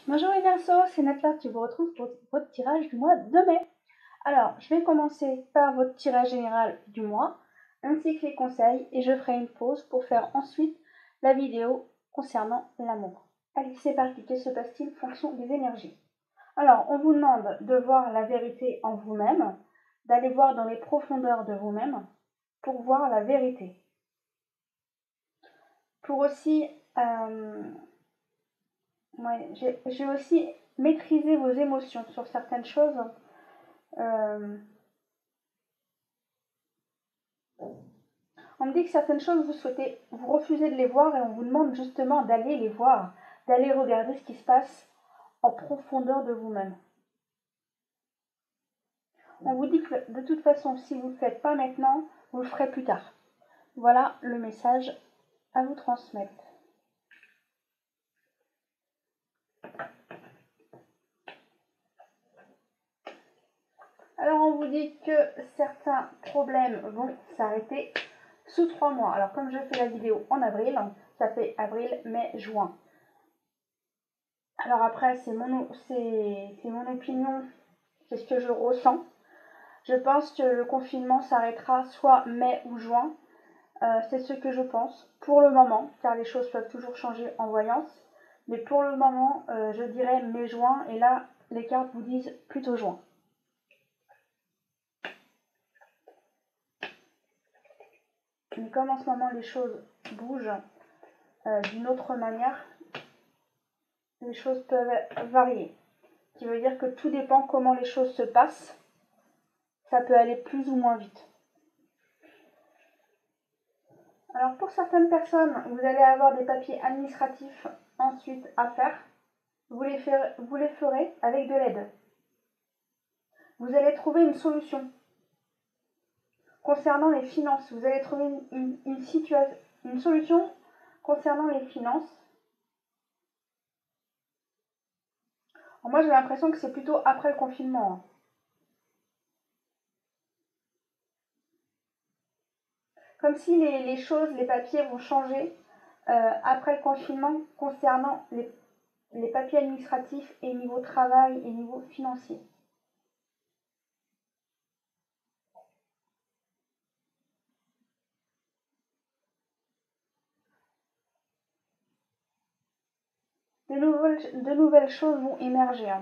Bonjour les Verseaux, c'est Nathalie qui vous retrouve pour votre tirage du mois de mai. Alors, je vais commencer par votre tirage général du mois, ainsi que les conseils, et je ferai une pause pour faire ensuite la vidéo concernant l'amour. Allez, c'est parti, que se passe-t-il en fonction des énergies? Alors, on vous demande de voir la vérité en vous-même, d'aller voir dans les profondeurs de vous-même pour voir la vérité. Pour aussi... j'ai aussi maîtrisé vos émotions sur certaines choses. On me dit que certaines choses, vous refusez de les voir et on vous demande justement d'aller les voir, d'aller regarder ce qui se passe en profondeur de vous-même. On vous dit que de toute façon, si vous ne le faites pas maintenant, vous le ferez plus tard. Voilà le message à vous transmettre. Alors on vous dit que certains problèmes vont s'arrêter sous 3 mois. Alors comme je fais la vidéo en avril, ça fait avril, mai, juin. Alors après, c'est mon opinion, c'est ce que je ressens. Je pense que le confinement s'arrêtera soit mai ou juin. C'est ce que je pense pour le moment, car les choses peuvent toujours changer en voyance. Mais pour le moment, je dirais mai-juin, et là, les cartes vous disent plutôt juin. Mais comme en ce moment les choses bougent d'une autre manière, les choses peuvent varier. Ce qui veut dire que tout dépend comment les choses se passent. Ça peut aller plus ou moins vite. Alors pour certaines personnes, vous allez avoir des papiers administratifs ensuite à faire. Vous les ferez avec de l'aide. Vous allez trouver une solution. Concernant les finances, vous allez trouver une solution concernant les finances. Alors moi j'ai l'impression que c'est plutôt après le confinement. Comme si les choses, les papiers vont changer après le confinement concernant les papiers administratifs et niveau travail et niveau financier. De nouvelles choses vont émerger.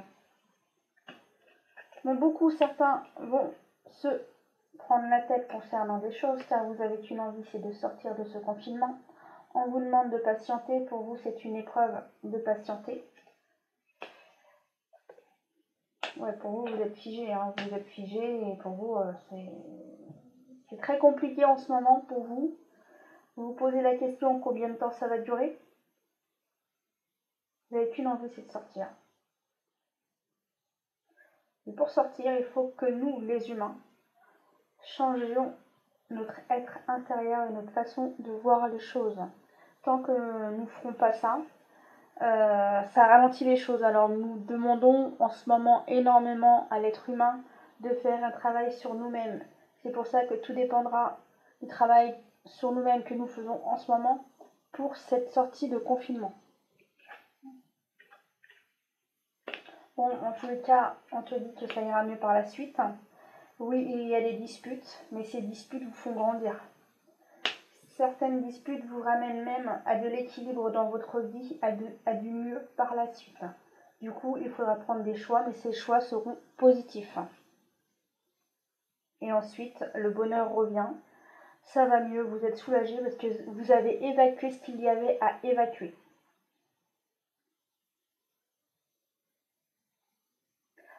Mais certains vont se prendre la tête concernant des choses, car vous avez qu'une envie, c'est de sortir de ce confinement. On vous demande de patienter, pour vous c'est une épreuve de patienter. Ouais, pour vous, vous êtes figé, vous êtes figé, et pour vous, c'est très compliqué en ce moment pour vous. Vous vous posez la question combien de temps ça va durer. Vous n'avez qu'une envie, c'est de sortir. Et pour sortir, il faut que nous, les humains, changions notre être intérieur et notre façon de voir les choses. Tant que nous ne ferons pas ça, ça ralentit les choses. Alors nous demandons en ce moment énormément à l'être humain de faire un travail sur nous-mêmes. C'est pour ça que tout dépendra du travail sur nous-mêmes que nous faisons en ce moment pour cette sortie de confinement. Bon, en tous les cas, on te dit que ça ira mieux par la suite. Oui, il y a des disputes, mais ces disputes vous font grandir. Certaines disputes vous ramènent même à de l'équilibre dans votre vie, à du mieux par la suite. Du coup, il faudra prendre des choix, mais ces choix seront positifs. Et ensuite, le bonheur revient. Ça va mieux, vous êtes soulagé parce que vous avez évacué ce qu'il y avait à évacuer.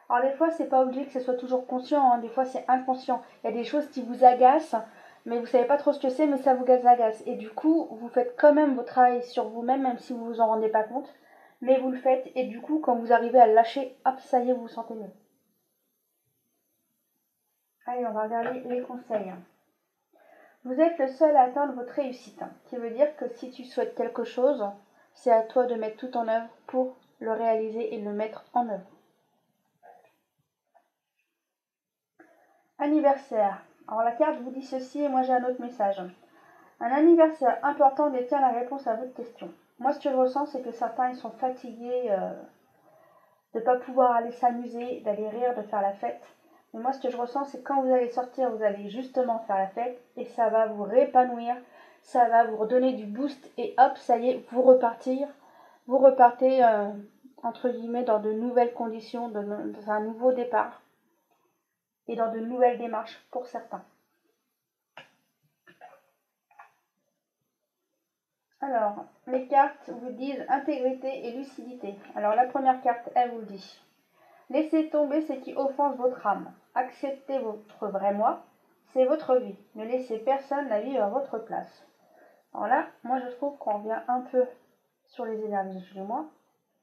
Alors des fois, c'est pas obligé que ce soit toujours conscient, des fois c'est inconscient. Il y a des choses qui vous agacent, mais vous savez pas trop ce que c'est, mais ça vous agace. Et du coup, vous faites quand même votre travail sur vous-même, même si vous vous en rendez pas compte. Mais vous le faites, et du coup, quand vous arrivez à le lâcher, hop, ça y est, vous vous sentez mieux. Allez, on va regarder les conseils. Vous êtes le seul à atteindre votre réussite, qui veut dire que si tu souhaites quelque chose, c'est à toi de mettre tout en œuvre pour le réaliser et le mettre en œuvre. Anniversaire. Alors la carte vous dit ceci et moi j'ai un autre message. Un anniversaire important détient la réponse à votre question. Moi ce que je ressens c'est que certains ils sont fatigués de ne pas pouvoir aller s'amuser, d'aller rire, de faire la fête. Mais moi, ce que je ressens, c'est que quand vous allez sortir, vous allez justement faire la fête et ça va vous réépanouir, ça va vous redonner du boost et hop, ça y est, vous repartez entre guillemets dans de nouvelles conditions, dans un nouveau départ et dans de nouvelles démarches pour certains. Alors, les cartes vous disent intégrité et lucidité. Alors la première carte, elle vous dit: laissez tomber ce qui offense votre âme. Acceptez votre vrai moi. C'est votre vie. Ne laissez personne la vivre à votre place. Alors là, moi je trouve qu'on revient un peu sur les énergies du moi.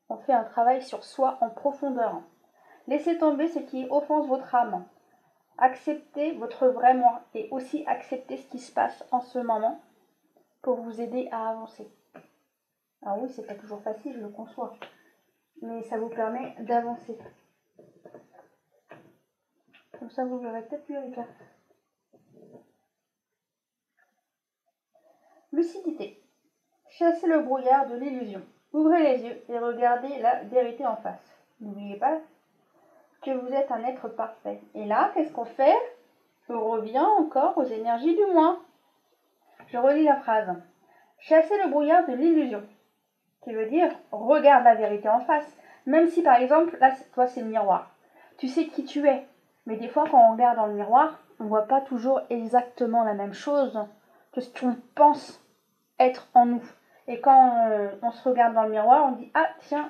On fait un travail sur soi en profondeur. Laissez tomber ce qui offense votre âme. Acceptez votre vrai moi et aussi acceptez ce qui se passe en ce moment pour vous aider à avancer. Alors oui, c'est pas toujours facile, je le conçois, mais ça vous permet d'avancer. Comme ça, vous verrez peut-être mieux les cartes. Lucidité. Chassez le brouillard de l'illusion. Ouvrez les yeux et regardez la vérité en face. N'oubliez pas que vous êtes un être parfait. Et là, qu'est-ce qu'on fait? On revient encore aux énergies du moi. Je relis la phrase. Chassez le brouillard de l'illusion. Qui veut dire, regarde la vérité en face. Même si par exemple, là, toi c'est le miroir. Tu sais qui tu es. Mais des fois, quand on regarde dans le miroir, on ne voit pas toujours exactement la même chose que ce qu'on pense être en nous. Et quand on se regarde dans le miroir, on dit: ah tiens,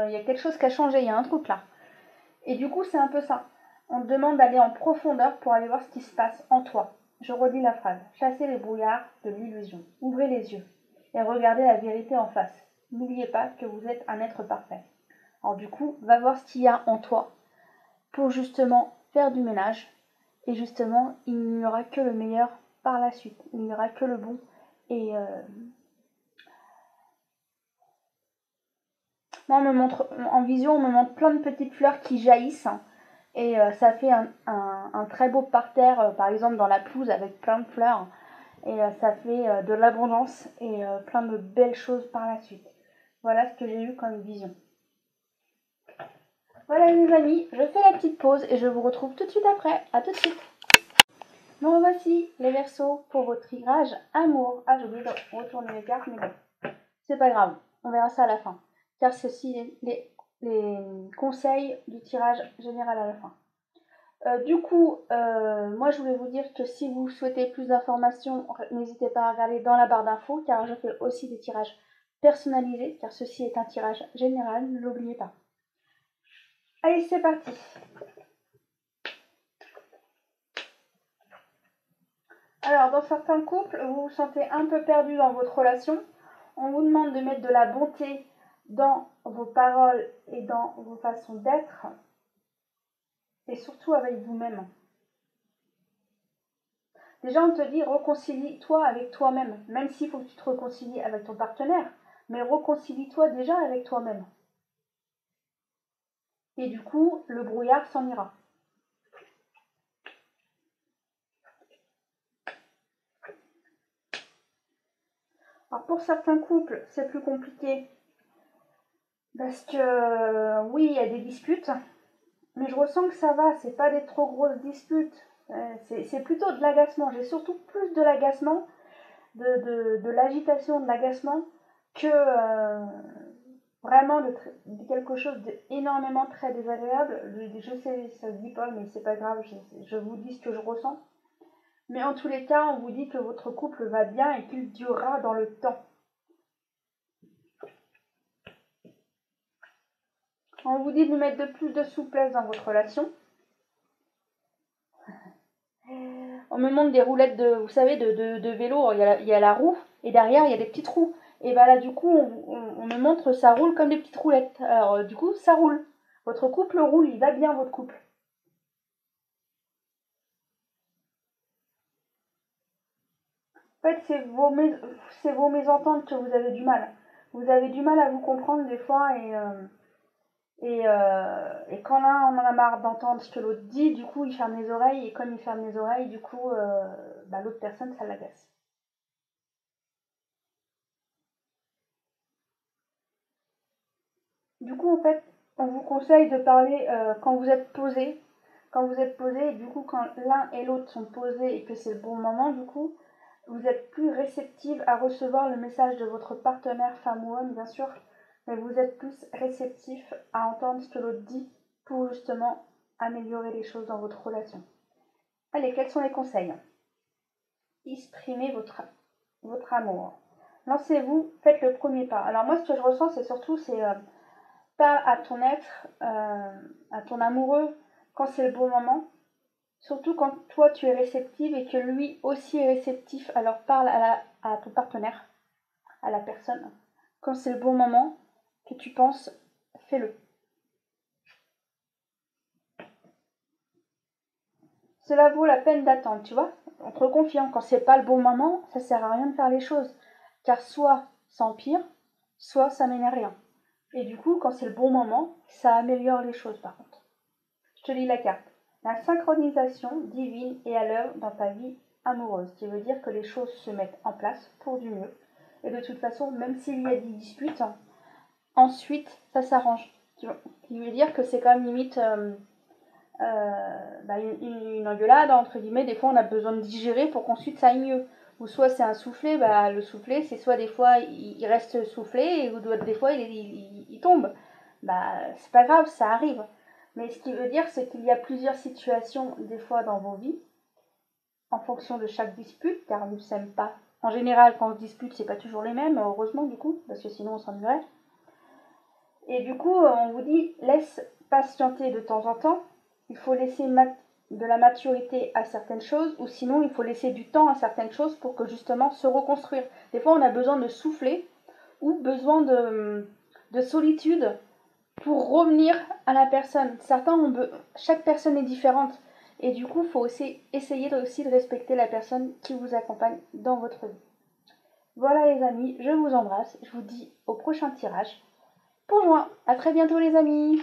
y a quelque chose qui a changé, il y a un truc là. Et du coup, c'est un peu ça. On te demande d'aller en profondeur pour aller voir ce qui se passe en toi. Je redis la phrase. Chassez les brouillards de l'illusion. Ouvrez les yeux et regardez la vérité en face. N'oubliez pas que vous êtes un être parfait. Alors du coup, va voir ce qu'il y a en toi pour justement faire du ménage. Et justement, il n'y aura que le meilleur par la suite. Il n'y aura que le bon. Et moi, on me montre, en vision, on me montre plein de petites fleurs qui jaillissent. Et ça fait un très beau parterre, par exemple dans la pelouse avec plein de fleurs. Et ça fait de l'abondance et plein de belles choses par la suite. Voilà ce que j'ai eu comme vision. Voilà les amis, je fais la petite pause et je vous retrouve tout de suite après. A tout de suite. Bon, voici les Verseaux pour votre tirage amour. Ah, j'ai oublié de retourner les cartes, mais bon, c'est pas grave, on verra ça à la fin. Car ceci les conseils du tirage général à la fin. Moi je voulais vous dire que si vous souhaitez plus d'informations, n'hésitez pas à regarder dans la barre d'infos, car je fais aussi des tirages personnalisés, car ceci est un tirage général, ne l'oubliez pas. Allez, c'est parti. Alors, dans certains couples, vous vous sentez un peu perdu dans votre relation. On vous demande de mettre de la bonté dans vos paroles et dans vos façons d'être, et surtout avec vous-même. Déjà, on te dit, réconcilie-toi avec toi-même, même s'il faut que tu te réconcilies avec ton partenaire, mais réconcilie-toi déjà avec toi-même. Et du coup, le brouillard s'en ira. Alors pour certains couples, c'est plus compliqué, parce que oui, il y a des disputes, mais je ressens que ça va, c'est pas des trop grosses disputes, c'est plutôt de l'agacement. J'ai surtout plus de l'agacement, de l'agitation, de l'agacement, que vraiment de quelque chose d'énormément très désagréable. Je sais, ça se dit pas, mais c'est pas grave, je vous dis ce que je ressens. Mais en tous les cas, on vous dit que votre couple va bien et qu'il durera dans le temps. On vous dit de mettre de plus de souplesse dans votre relation. On me montre des roulettes vous savez, de vélo, il y a la roue, et derrière, il y a des petites roues. Et bah là, du coup, on me montre ça roule comme des petites roulettes. Alors, du coup, ça roule. Votre couple roule, il va bien, votre couple. En fait, c'est vos mésententes que vous avez du mal. Vous avez du mal à vous comprendre des fois, et quand l'un on en a marre d'entendre ce que l'autre dit, du coup, il ferme les oreilles, et comme il ferme les oreilles, du coup, l'autre personne, ça l'agace. Du coup, en fait, On vous conseille de parler quand vous êtes posé. Quand vous êtes posé, du coup, quand l'un et l'autre sont posés et que c'est le bon moment, du coup, vous êtes plus réceptive à recevoir le message de votre partenaire, femme ou homme, bien sûr, mais vous êtes plus réceptif à entendre ce que l'autre dit pour justement améliorer les choses dans votre relation. Allez, quels sont les conseils? Exprimez votre amour. Lancez-vous, faites le premier pas. Alors moi, ce que je ressens, c'est surtout, parle à ton être, à ton amoureux, quand c'est le bon moment. Surtout quand toi, tu es réceptive et que lui aussi est réceptif. Alors parle à ton partenaire, à la personne. Quand c'est le bon moment, que tu penses, fais-le. Cela vaut la peine d'attendre, tu vois. Entre confiant, quand c'est pas le bon moment, ça sert à rien de faire les choses. Car soit ça empire, soit ça mène à rien. Et du coup, quand c'est le bon moment, ça améliore les choses par contre. Je te lis la carte. La synchronisation divine est à l'œuvre dans ta vie amoureuse, qui veut dire que les choses se mettent en place pour du mieux. Et de toute façon, même s'il y a des disputes, ensuite, ça s'arrange. Qui veut dire que c'est quand même limite une engueulade, entre guillemets. Des fois, on a besoin de digérer pour qu'ensuite ça aille mieux. Ou soit c'est un soufflé, le soufflé, c'est soit des fois il reste soufflé, ou des fois il tombe. C'est pas grave, ça arrive. Mais ce qui veut dire, c'est qu'il y a plusieurs situations, des fois, dans vos vies, en fonction de chaque dispute, car on ne s'aime pas. En général, quand on se dispute, c'est pas toujours les mêmes, heureusement, du coup, parce que sinon on s'ennuierait. Et du coup, on vous dit, laisse patienter de temps en temps. Il faut laisser de la maturité à certaines choses, ou sinon, il faut laisser du temps à certaines choses pour que justement se reconstruire. Des fois, on a besoin de souffler, ou besoin de solitude pour revenir à la personne. Chaque personne est différente. Et du coup, il faut aussi essayer aussi de respecter la personne qui vous accompagne dans votre vie. Voilà les amis, je vous embrasse. Je vous dis au prochain tirage pour juin. À très bientôt les amis.